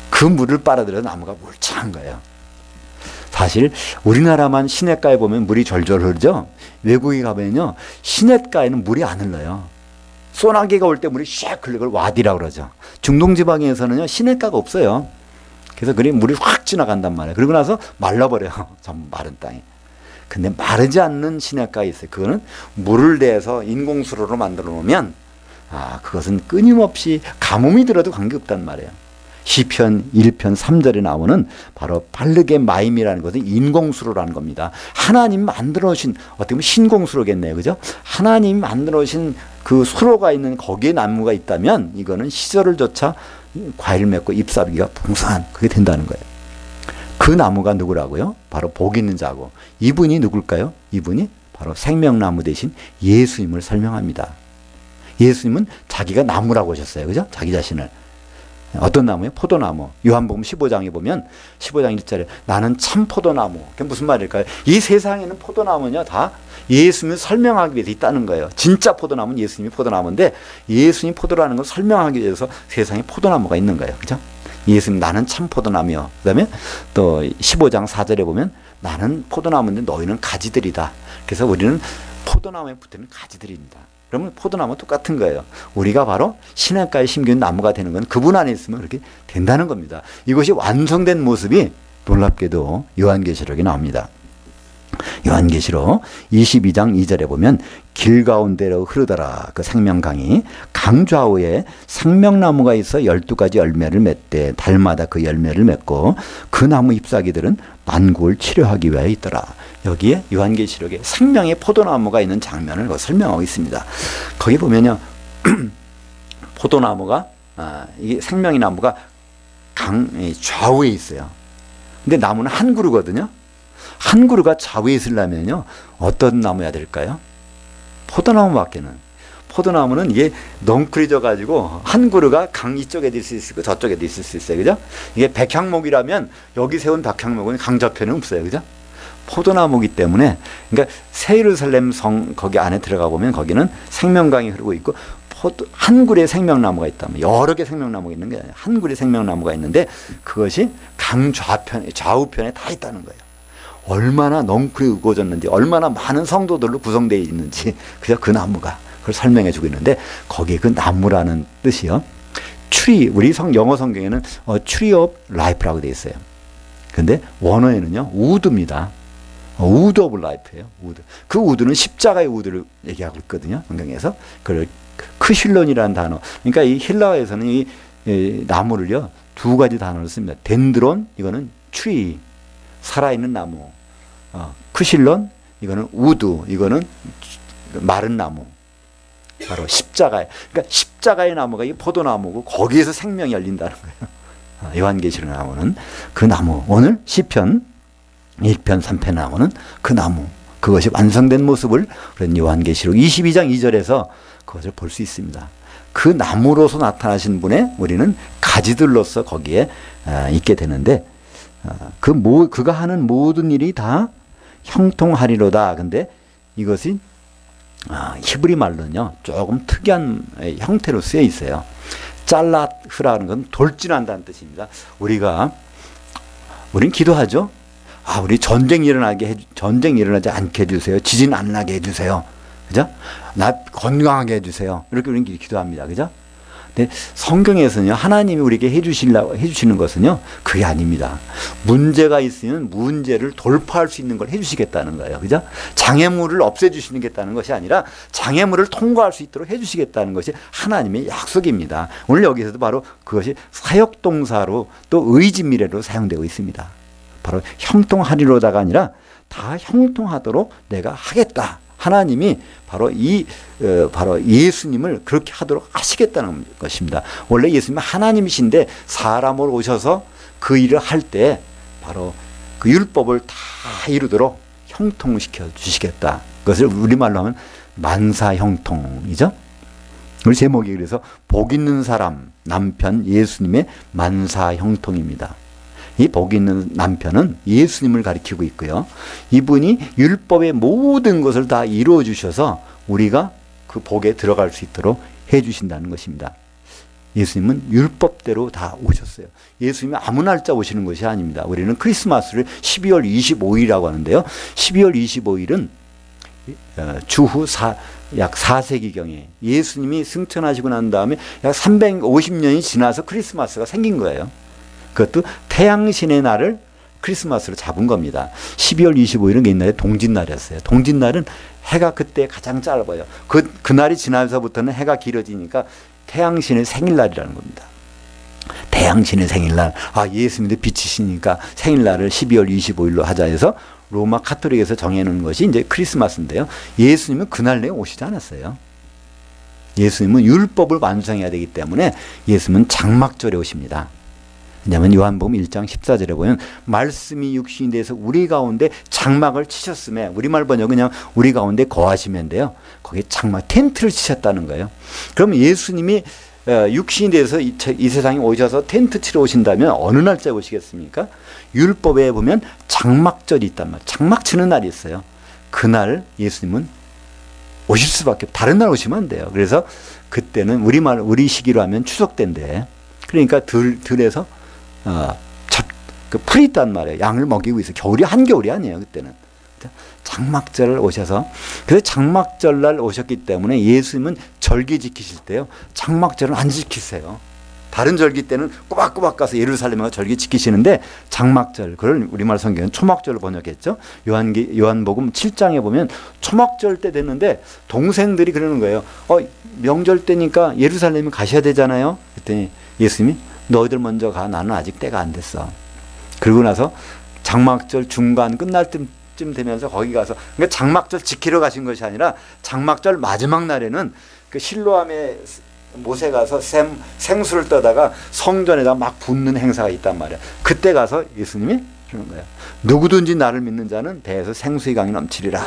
그 물을 빨아들여서 나무가 울창한 거예요. 사실 우리나라만 시냇가에 보면 물이 절절 흐르죠. 외국에 가면요, 시냇가에는 물이 안 흘러요. 소나기가 올 때 물이 샥 흘러, 그걸 와디라고 그러죠. 중동 지방에서는요, 시냇가가 없어요. 그래서 그리 물이 확 지나간단 말이에요. 그러고 나서 말라버려요. 전부 마른 땅이. 근데 마르지 않는 시냇가가 있어요. 그거는 물을 대서 인공수로로 만들어 놓으면 그것은 끊임없이 가뭄이 들어도 관계없단 말이에요. 시편 1편 3절에 나오는 바로 발르게 마임이라는 것은 인공수로라는 겁니다. 하나님 만들어 놓으신, 어떻게 보면 신공수로겠네요. 그죠? 하나님 만들어 놓으신 그 수로가 있는 거기에 나무가 있다면 이거는 시절을 조차 과일 맺고 잎사귀가 풍성한 그게 된다는 거예요. 그 나무가 누구라고요? 바로 복 있는 자고, 이분이 누굴까요? 이분이 바로 생명나무 대신 예수님을 설명합니다. 예수님은 자기가 나무라고 하셨어요. 그죠? 자기 자신을. 어떤 나무예요? 포도나무. 요한복음 15장에 보면 15장 1절에 나는 참 포도나무. 그게 무슨 말일까요? 이 세상에는 포도나무냐 다 예수님을 설명하기 위해서 있다는 거예요. 진짜 포도나무는 예수님이 포도나무인데 예수님이 포도라는 걸 설명하기 위해서 세상에 포도나무가 있는 거예요. 그죠? 예수님 나는 참 포도나무요. 그 다음에 또 15장 4절에 보면 나는 포도나무인데 너희는 가지들이다. 그래서 우리는 포도나무에 붙는 가지들입니다. 그러면 포도나무 똑같은 거예요. 우리가 바로 시냇가에 심긴 나무가 되는 건 그분 안에 있으면 그렇게 된다는 겁니다. 이것이 완성된 모습이 놀랍게도 요한계시록에 나옵니다. 요한계시록 22장 2절에 보면 길 가운데로 흐르더라 그 생명강이 강 좌우에 생명나무가 있어 12가지 열매를 맺되 달마다 그 열매를 맺고 그 나무 잎사귀들은 만국을 치료하기 위하여 있더라. 여기에 요한계시록에 생명의 포도나무가 있는 장면을 설명하고 있습니다. 거기 보면요, 포도나무가 이게 생명의 나무가 강 좌우에 있어요. 근데 나무는 한 그루거든요. 한 그루가 좌우에 있으려면요, 어떤 나무야 될까요? 포도나무밖에는. 포도나무는 이게 넝쿨이져 가지고 한 그루가 강 이쪽에도 있을 수 있고 저쪽에도 있을 수 있어요. 그죠? 이게 백향목이라면 여기 세운 백향목은 강 저편은 없어요. 그죠? 포도나무이기 때문에, 그러니까 새 예루살렘 성 거기 안에 들어가 보면 거기는 생명강이 흐르고 있고 한 그루의 생명나무가 있다면, 여러 개 생명나무가 있는 게 아니라 한 그루의 생명나무가 있는데 그것이 강 좌우편에 다 있다는 거예요. 얼마나 넝쿨이 우거졌는지, 얼마나 많은 성도들로 구성되어 있는지 그저 그 나무가 그걸 설명해 주고 있는데, 거기에 그 나무라는 뜻이요, 트리, 우리 영어 성경에는 트리 오브 라이프라고 되어 있어요. 근데 원어에는요 우드입니다. 우드 오브 라이프예요. 우드. 그 우드는 십자가의 우드를 얘기하고 있거든요. 성경에서. 그걸 크실론이라는 단어. 그러니까 이 헬라어에서는 이 나무를요 두 가지 단어를 씁니다. 덴드론, 이거는 트리, 살아있는 나무. 크실론, 이거는 우드, 이거는 마른 나무. 바로 십자가에. 그러니까 십자가의 나무가 이 포도나무고 거기에서 생명이 열린다는 거예요. 요한계시록 나오는 그 나무. 오늘 시편 1편 3편 나오는 그 나무. 그것이 완성된 모습을 요한계시록 22장 2절에서 그것을 볼 수 있습니다. 그 나무로서 나타나신 분의 우리는 가지들로서 거기에 있게 되는데, 그가 하는 모든 일이 다 형통하리로다. 근데 이것이 히브리 말로는요 조금 특이한 형태로 쓰여 있어요. 잘라흐라는 건 돌진한다는 뜻입니다. 우린 기도하죠. 우리 전쟁이 일어나지 않게 해주세요. 지진 안 나게 해주세요. 그죠? 나 건강하게 해주세요. 이렇게 우리는 기도합니다. 그죠? 근데 성경에서는요, 하나님이 우리에게 해주시는 것은요, 그게 아닙니다. 문제가 있으면 문제를 돌파할 수 있는 걸 해주시겠다는 거예요. 그죠? 장애물을 없애주시겠다는 것이 아니라 장애물을 통과할 수 있도록 해주시겠다는 것이 하나님의 약속입니다. 오늘 여기서도 바로 그것이 사역동사로 또 의지미래로 사용되고 있습니다. 바로 형통하리로다가 아니라 다 형통하도록 내가 하겠다. 하나님이 바로 바로 예수님을 그렇게 하도록 하시겠다는 것입니다. 원래 예수님은 하나님이신데 사람으로 오셔서 그 일을 할 때 바로 그 율법을 다 이루도록 형통시켜 주시겠다. 그것을 우리말로 하면 만사형통이죠. 우리 제목이 그래서 복 있는 사람, 남편 예수님의 만사형통입니다. 이 복 있는 남편은 예수님을 가리키고 있고요. 이분이 율법의 모든 것을 다 이루어 주셔서 우리가 그 복에 들어갈 수 있도록 해 주신다는 것입니다. 예수님은 율법대로 다 오셨어요. 예수님이 아무 날짜 오시는 것이 아닙니다. 우리는 크리스마스를 12월 25일이라고 하는데요. 12월 25일은 주후 약 4세기경에 예수님이 승천하시고 난 다음에 약 350년이 지나서 크리스마스가 생긴 거예요. 그것도 태양신의 날을 크리스마스로 잡은 겁니다. 12월 25일은 옛날에 동짓날이었어요. 동짓날은 해가 그때 가장 짧아요. 그날이 지나서부터는 해가 길어지니까 태양신의 생일날이라는 겁니다. 태양신의 생일날, 예수님도 빛이시니까 생일날을 12월 25일로 하자 해서 로마 카톨릭에서 정해놓은 것이 이제 크리스마스인데요. 예수님은 그날 내에 오시지 않았어요. 예수님은 율법을 완성해야 되기 때문에 예수님은 장막절에 오십니다. 왜냐하면 요한복음 1장 14절에 보면 말씀이 육신이 돼서 우리 가운데 장막을 치셨음에, 우리말 번역은 그냥 우리 가운데 거하시면 돼요. 거기에 장막, 텐트를 치셨다는 거예요. 그럼 예수님이 육신이 돼서 이 세상에 오셔서 텐트 치러 오신다면 어느 날짜에 오시겠습니까? 율법에 보면 장막절이 있단 말이에요. 장막 치는 날이 있어요. 그날 예수님은 오실 수밖에, 다른 날 오시면 안 돼요. 그래서 그때는 우리 시기로 하면 추석 때인데, 그러니까 들에서 풀이 있단 말이에요. 양을 먹이고 있어요. 한겨울이 아니에요. 그때는. 장막절 오셔서, 그래서 장막절날 오셨기 때문에 예수님은 절기 지키실 때요, 장막절은 안 지키세요. 다른 절기 때는 꼬박꼬박 가서 예루살렘에 가서 절기 지키시는데, 장막절, 그걸 우리말 성경은 초막절로 번역했죠. 요한복음 7장에 보면 초막절 때 됐는데 동생들이 그러는 거예요. 명절 때니까 예루살렘에 가셔야 되잖아요. 그랬더니 예수님이 너희들 먼저 가. 나는 아직 때가 안 됐어. 그러고 나서 장막절 중간 끝날 쯤 되면서 거기 가서, 그러니까 장막절 지키러 가신 것이 아니라 장막절 마지막 날에는 그 실로암에 모세 가서 생수를 떠다가 성전에다 막 붓는 행사가 있단 말이야. 그때 가서 예수님이 그러는 거예요. 누구든지 나를 믿는 자는 배에서 생수의 강이 넘치리라.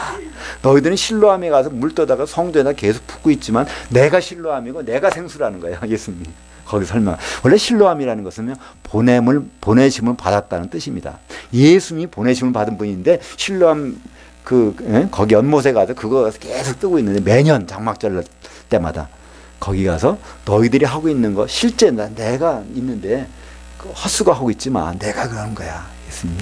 너희들은 실로암에 가서 물 떠다가 성전에다 계속 붓고 있지만 내가 실로암이고 내가 생수라는 거예요. 예수님이. 거기 설명. 원래 실로암이라는 것은요, 보내심을 받았다는 뜻입니다. 예수님이 보내심을 받은 분인데 실로암 거기 연못에 가서 그거 계속 뜨고 있는데 매년 장막절 때마다 거기 가서 너희들이 하고 있는 거 실제 내가 있는데 헛수고 하고 있지만 내가 그러는 거야. 예수님.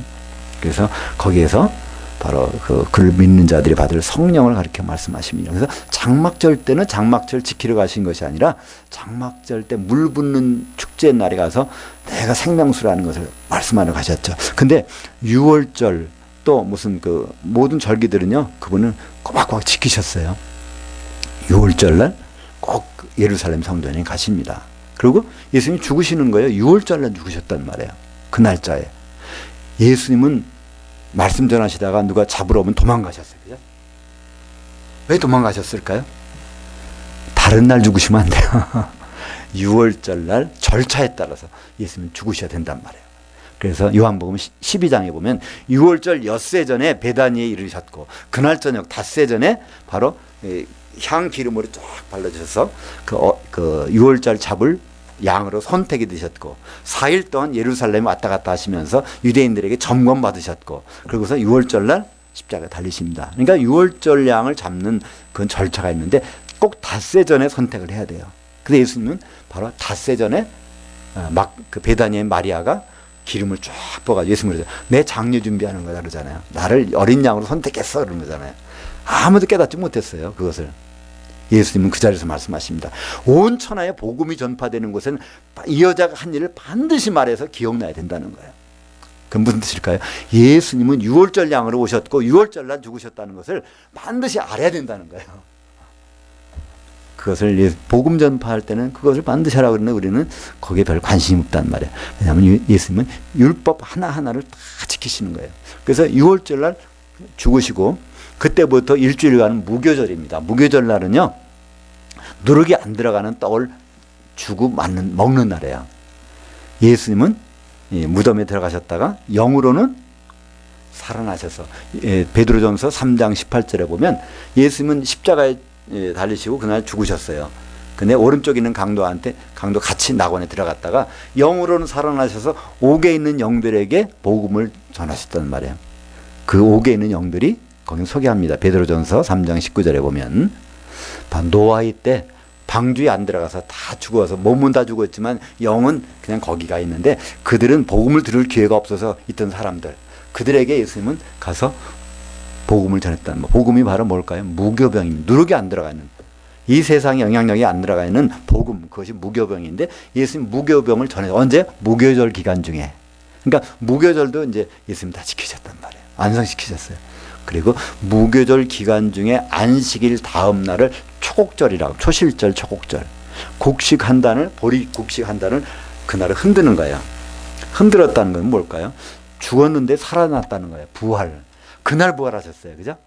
그래서 거기에서 바로 그를 믿는 자들이 받을 성령을 가리켜 말씀하십니다. 그래서 장막절 때는 장막절 지키러 가신 것이 아니라 장막절 때 물 붓는 축제 날에 가서 내가 생명수라는 것을 말씀하러 가셨죠. 근데 6월절 또 무슨 모든 절기들은요, 그분은 꼬박꼬박 지키셨어요. 6월절 날 꼭 예루살렘 성전에 가십니다. 그리고 예수님이 죽으시는 거예요. 6월절 날 죽으셨단 말이에요. 그 날짜에. 예수님은 말씀 전하시다가 누가 잡으러 오면 도망가셨어요. 그죠? 왜 도망가셨을까요? 다른 날 죽으시면 안 돼요. 6월절 날 절차에 따라서 예수님은 죽으셔야 된단 말이에요. 그래서 요한복음 12장에 보면 6월절 엿새 전에 베다니에 이르셨고 그날 저녁 닷새 전에 바로 향 기름으로 쫙 발라주셔서 그 6월절 잡을 양으로 선택이 되셨고 4일 동안 예루살렘에 왔다 갔다 하시면서 유대인들에게 점검 받으셨고 그러고서 6월절 날 십자가에 달리십니다. 그러니까 6월절 양을 잡는 그런 절차가 있는데 꼭 닷새 전에 선택을 해야 돼요. 근데 예수님은 바로 닷새 전에 그 베다니의 마리아가 기름을 쫙 부어가지고 예수님이 그러죠. 내 장례 준비하는 거다 그러잖아요. 나를 어린 양으로 선택했어 그런 거잖아요. 아무도 깨닫지 못했어요. 그것을. 예수님은 그 자리에서 말씀하십니다. 온 천하에 복음이 전파되는 곳에는 이 여자가 한 일을 반드시 말해서 기억나야 된다는 거예요. 그건 무슨 뜻일까요? 예수님은 6월절 양으로 오셨고 6월절 날 죽으셨다는 것을 반드시 알아야 된다는 거예요. 그것을 복음 전파할 때는 그것을 반드시 하라고 그러는데 우리는 거기에 별 관심이 없단 말이에요. 왜냐하면 예수님은 율법 하나하나를 다 지키시는 거예요. 그래서 6월절 날 죽으시고 그때부터 일주일간은 무교절입니다. 무교절 날은요, 누룩이 안 들어가는 떡을 주고 먹는 날이에요. 예수님은 무덤에 들어가셨다가 영으로는 살아나셔서 베드로전서 3장 18절에 보면 예수님은 십자가에 달리시고 그날 죽으셨어요. 근데 오른쪽에 있는 강도 같이 낙원에 들어갔다가 영으로는 살아나셔서 옥에 있는 영들에게 복음을 전하셨단 말이에요. 그 옥에 있는 영들이 거기 소개합니다. 베드로전서 3장 19절에 보면 노아의 때 방주에 안 들어가서 다 죽어서 몸은 다 죽었지만 영은 그냥 거기가 있는데 그들은 복음을 들을 기회가 없어서 있던 사람들, 그들에게 예수님은 가서 복음을 전했다는 거. 복음이 바로 뭘까요? 무교병입니다. 누룩이 안 들어가 있는, 이 세상에 영향력이 안 들어가 있는 복음, 그것이 무교병인데 예수님 무교병을 전해. 언제? 무교절 기간 중에. 그러니까 무교절도 이제 예수님 다 지키셨단 말이에요. 완성시키셨어요. 그리고 무교절 기간 중에 안식일 다음 날을 초곡절이라고, 초실절, 초곡절. 곡식 한 단을, 보리 곡식 한 단을 그날을 흔드는 거예요. 흔들었다는 건 뭘까요? 죽었는데 살아났다는 거예요. 부활. 그날 부활하셨어요. 그죠?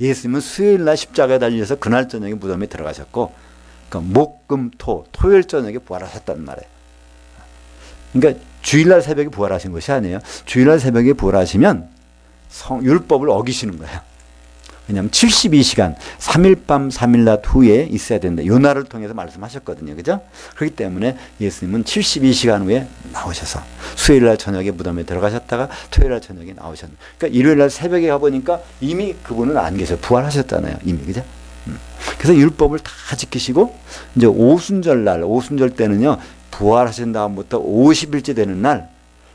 예수님은 수요일 날 십자가에 달려서 그날 저녁에 무덤에 들어가셨고, 그러니까 목, 금, 토요일 저녁에 부활하셨단 말이에요. 그러니까 주일날 새벽에 부활하신 것이 아니에요. 주일날 새벽에 부활하시면 율법을 어기시는 거예요. 왜냐하면 72시간 3일 밤 3일 낮 후에 있어야 된다. 요나를 통해서 말씀하셨거든요. 그죠? 그렇기 때문에 예수님은 72시간 후에 나오셔서 수요일 날 저녁에 무덤에 들어가셨다가 토요일 날 저녁에 나오셨는데, 그러니까 일요일 날 새벽에 가보니까 이미 그분은 안 계셔. 부활하셨잖아요. 이미. 그죠? 그래서 율법을 다 지키시고 이제 오순절 때는요, 부활하신 다음부터 50일째 되는 날,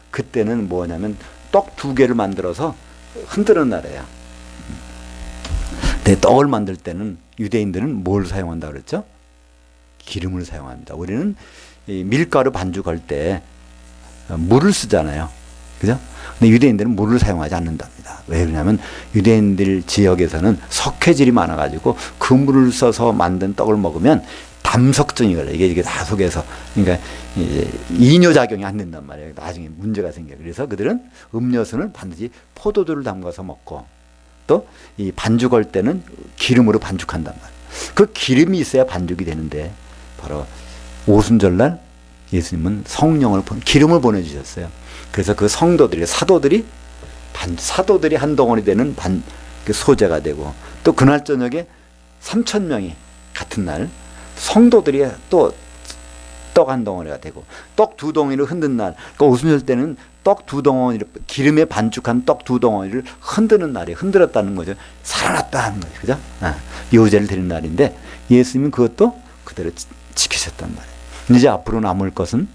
그때는 뭐냐면 떡 2개를 만들어서 흔드는 날이에요. 근데 떡을 만들 때는 유대인들은 뭘 사용한다 그랬죠? 기름을 사용합니다. 우리는 밀가루 반죽할 때 물을 쓰잖아요. 그죠? 근데 유대인들은 물을 사용하지 않는답니다. 왜 그러냐면 유대인들 지역에서는 석회질이 많아가지고 그 물을 써서 만든 떡을 먹으면 담석증이 걸려요. 이게 다 속에서. 그러니까 이뇨작용이 안 된단 말이에요. 나중에 문제가 생겨요. 그래서 그들은 음료수는 반드시 포도주를 담가서 먹고, 또 이 반죽할 때는 기름으로 반죽한단 말이에요. 그 기름이 있어야 반죽이 되는데, 바로 오순절날 예수님은 기름을 보내주셨어요. 그래서 그 성도들이, 사도들이 사도들이 한 덩어리 되는 그 소재가 되고, 또 그날 저녁에 3,000명이 같은 날 성도들이 또 떡 한 덩어리가 되고, 떡 2덩이를 흔든 날, 그 오순절 때는 떡 2덩어리를, 기름에 반죽한 떡 2덩어리를 흔드는 날이, 흔들었다는 거죠. 살아났다는 거죠. 그죠? 요제를 드리는 날인데 예수님은 그것도 그대로 지키셨단 말이에요. 이제 앞으로 남을 것은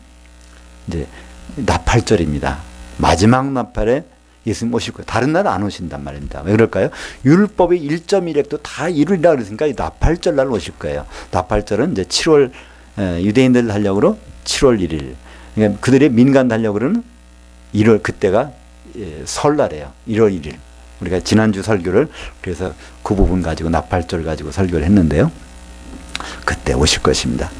이제 나팔절입니다. 마지막 나팔에 예수님 오실 거예요. 다른 날 안 오신단 말입니다. 왜 그럴까요? 율법의 1.1획도 다 이루리라 그랬으니까 나팔절 날 오실 거예요. 나팔절은 이제 7월, 유대인들 달력으로 7월 1일. 그러니까 그들의 민간 달력으로는 1월, 그때가 설날이에요. 1월 1일. 우리가 지난주 설교를 그래서 그 부분 가지고 나팔절 가지고 설교를 했는데요. 그때 오실 것입니다.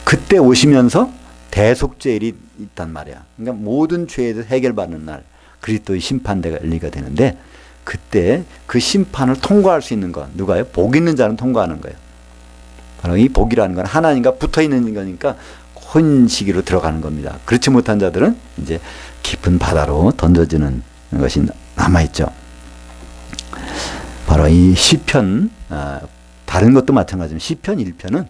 그때 오시면서 대속죄일이 있단 말이야. 그러니까 모든 죄에서 해결받는 날, 그리스도의 심판대가 열리게 되는데, 그때 그 심판을 통과할 수 있는 건 누가요? 복 있는 자는 통과하는 거예요. 바로 이 복이라는 건 하나님과 붙어 있는 거니까 혼시기로 들어가는 겁니다. 그렇지 못한 자들은 이제 깊은 바다로 던져지는 것이 남아있죠. 바로 이 시편, 다른 것도 마찬가지지만 시편 1편은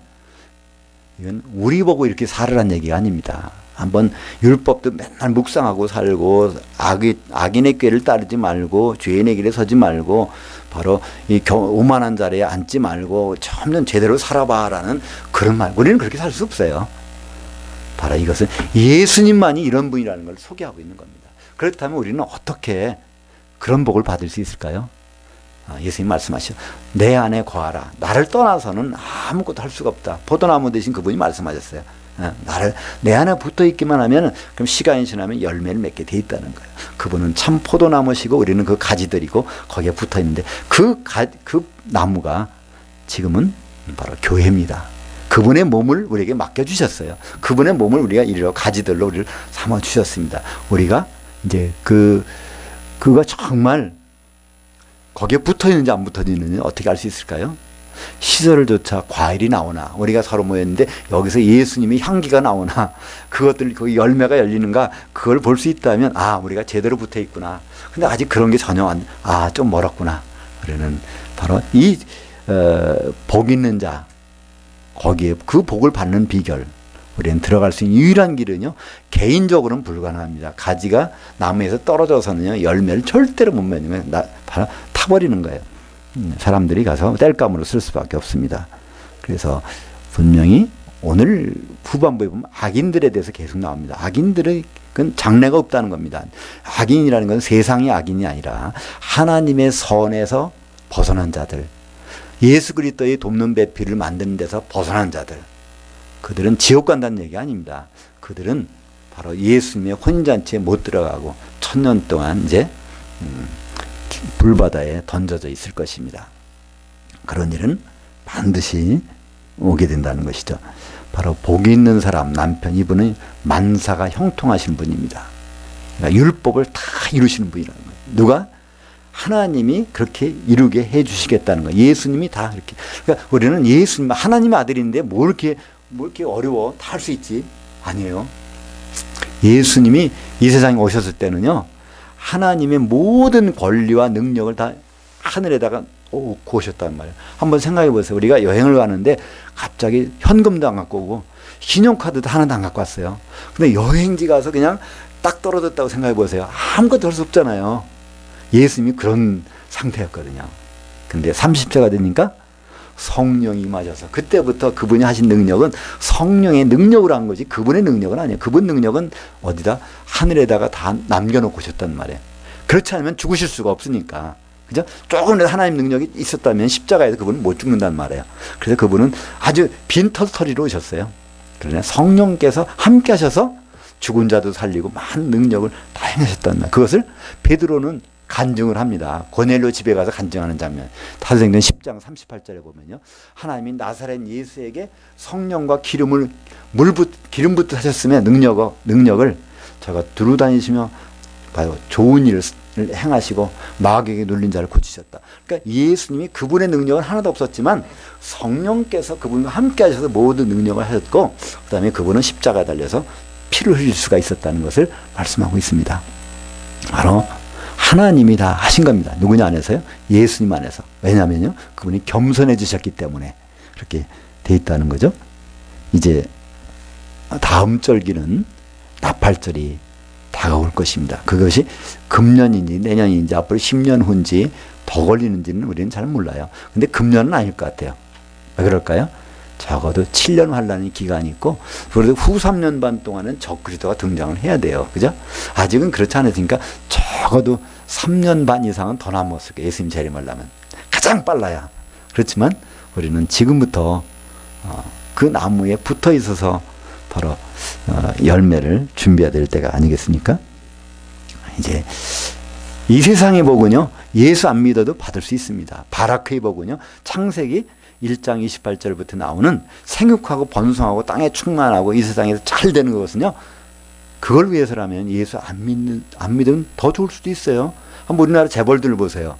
이건 우리 보고 이렇게 살으란 얘기가 아닙니다. 한번 율법도 맨날 묵상하고 살고, 악인의 꾀를 따르지 말고, 죄인의 길에 서지 말고, 바로 이 오만한 자리에 앉지 말고 점점 제대로 살아봐라는 그런 말. 우리는 그렇게 살 수 없어요. 바로 이것은 예수님만이 이런 분이라는 걸 소개하고 있는 겁니다. 그렇다면 우리는 어떻게 그런 복을 받을 수 있을까요? 예수님 말씀하시죠. 내 안에 거하라. 나를 떠나서는 아무것도 할 수가 없다. 포도나무 대신 그분이 말씀하셨어요. 내 안에 붙어 있기만 하면, 그럼 시간이 지나면 열매를 맺게 돼 있다는 거예요. 그분은 참 포도나무시고 우리는 그 가지들이고 거기에 붙어 있는데, 그 나무가 지금은 바로 교회입니다. 그분의 몸을 우리에게 맡겨주셨어요. 그분의 몸을 우리가 이리로 가지들로 우리를 삼아주셨습니다. 우리가 이제 그가 정말 거기에 붙어 있는지 안 붙어 있는지 어떻게 알 수 있을까요? 시절조차 과일이 나오나, 우리가 서로 모였는데 여기서 예수님의 향기가 나오나, 그것들 거기 열매가 열리는가, 그걸 볼 수 있다면 우리가 제대로 붙어 있구나. 근데 아직 그런 게 전혀 좀 멀었구나. 우리는 바로 이 복 있는 자, 거기에 그 복을 받는 비결, 우리는 들어갈 수 있는 유일한 길은요, 개인적으로는 불가능합니다. 가지가 나무에서 떨어져서는요, 열매를 절대로 못 맺는 거예요. 바로 타버리는 거예요. 사람들이 가서 땔감으로 쓸 수밖에 없습니다. 그래서 분명히 오늘 후반부에 보면 악인들에 대해서 계속 나옵니다. 악인들은 장래가 없다는 겁니다. 악인이라는 건 세상의 악인이 아니라 하나님의 선에서 벗어난 자들, 예수 그리스도의 돕는 배필을 만드는 데서 벗어난 자들, 그들은 지옥 간다는 얘기 아닙니다. 그들은 바로 예수님의 혼인잔치에 못 들어가고 1000년 동안 이제 불바다에 던져져 있을 것입니다. 그런 일은 반드시 오게 된다는 것이죠. 바로 복이 있는 사람, 남편, 이분은 만사가 형통하신 분입니다. 그러니까 율법을 다 이루시는 분이라는 거예요. 누가? 하나님이 그렇게 이루게 해주시겠다는 거예요. 예수님이 다 그렇게. 그러니까 우리는 예수님, 하나님의 아들인데 뭘 이렇게 어려워? 다 할 수 있지? 아니에요. 예수님이 이 세상에 오셨을 때는요, 하나님의 모든 권리와 능력을 다 하늘에다가 놓고 오셨단 말이에요. 한번 생각해 보세요. 우리가 여행을 가는데 갑자기 현금도 안 갖고 오고 신용카드도 하나도 안 갖고 왔어요. 근데 여행지 가서 그냥 딱 떨어졌다고 생각해 보세요. 아무것도 할 수 없잖아요. 예수님이 그런 상태였거든요. 근데 30세가 되니까 성령이 임하셔서, 그때부터 그분이 하신 능력은 성령의 능력으로 한 거지 그분의 능력은 아니에요. 그분 능력은 어디다? 하늘에다가 다 남겨놓고 오셨단 말이에요. 그렇지 않으면 죽으실 수가 없으니까. 그죠? 조금이라도 하나님 능력이 있었다면 십자가에서 그분은 못 죽는단 말이에요. 그래서 그분은 아주 빈털터리로 오셨어요. 그러나 성령께서 함께 하셔서 죽은 자도 살리고 많은 능력을 다 행하셨단 말이에요. 그것을 베드로는 간증을 합니다. 고넬료 집에 가서 간증하는 장면. 사도행전 10장 38절에 보면요, 하나님이 나사렛 예수에게 성령과 기름부터 하셨으면 능력을 저가 두루 다니시며 봐요, 좋은 일을 행하시고 마귀에게 눌린 자를 고치셨다. 그러니까 예수님이 그분의 능력은 하나도 없었지만 성령께서 그분과 함께 하셔서 모든 능력을 하셨고, 그 다음에 그분은 십자가에 달려서 피를 흘릴 수가 있었다는 것을 말씀하고 있습니다. 바로 하나님이 다 하신 겁니다. 누구냐 안에서요? 예수님 안에서. 왜냐하면요, 그분이 겸손해지셨기 때문에 그렇게 돼 있다는 거죠. 이제 다음 절기는 나팔절이 다가올 것입니다. 그것이 금년인지 내년인지 앞으로 10년 후인지 더 걸리는지는 우리는 잘 몰라요. 근데 금년은 아닐 것 같아요. 왜 그럴까요? 적어도 7년 환란의 기간이 있고, 그래도 후 3년 반 동안은 적그리스도가 등장을 해야 돼요. 그죠? 아직은 그렇지 않으니까 적어도 3년 반 이상은 더 남았을 거예요. 예수님 재림하려면. 가장 빨라야. 그렇지만 우리는 지금부터 그 나무에 붙어 있어서 바로 열매를 준비해야 될 때가 아니겠습니까? 이제 이 세상의 복은요, 예수 안 믿어도 받을 수 있습니다. 바라크의 복은요, 창세기 1장 28절부터 나오는 생육하고 번성하고 땅에 충만하고 이 세상에서 잘 되는 것은요, 그걸 위해서라면 예수 안 믿으면 더 좋을 수도 있어요. 한번 우리나라 재벌들 보세요.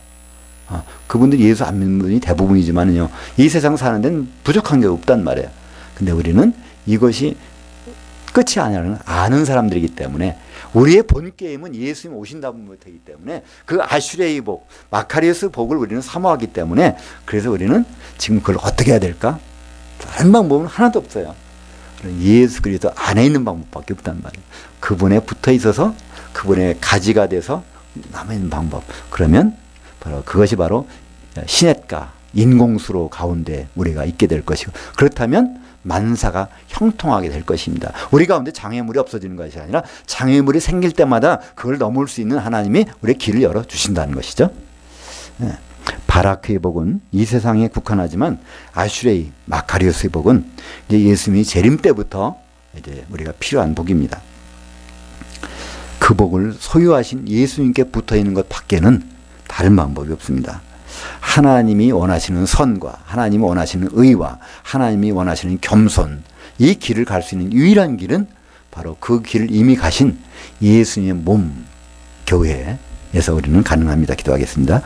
그분들 예수 안 믿는 분이 대부분이지만요, 이 세상 사는 데는 부족한 게 없단 말이에요. 근데 우리는 이것이 끝이 아니라는 아는 사람들이기 때문에, 우리의 본 게임은 예수님 오신다부터이기 때문에 그 아슈레의 복, 마카리오스 복을 우리는 사모하기 때문에, 그래서 우리는 지금 그걸 어떻게 해야 될까? 다른 방법은 하나도 없어요. 예수 그리스도 안에 있는 방법밖에 없단 말이에요. 그분에 붙어 있어서 그분의 가지가 돼서 남아있는 방법. 그러면 바로 그것이 바로 시냇가, 인공수로 가운데 우리가 있게 될 것이고, 그렇다면 만사가 형통하게 될 것입니다. 우리 가운데 장애물이 없어지는 것이 아니라 장애물이 생길 때마다 그걸 넘을 수 있는 하나님이 우리의 길을 열어주신다는 것이죠. 바라크의 복은 이 세상에 국한하지만 아슈레이, 마카리오스의 복은 이제 예수님이 재림 때부터 이제 우리가 필요한 복입니다. 그 복을 소유하신 예수님께 붙어 있는 것 밖에는 다른 방법이 없습니다. 하나님이 원하시는 선과 하나님이 원하시는 의와 하나님이 원하시는 겸손, 이 길을 갈 수 있는 유일한 길은 바로 그 길을 이미 가신 예수님의 몸, 교회에서 우리는 가능합니다. 기도하겠습니다.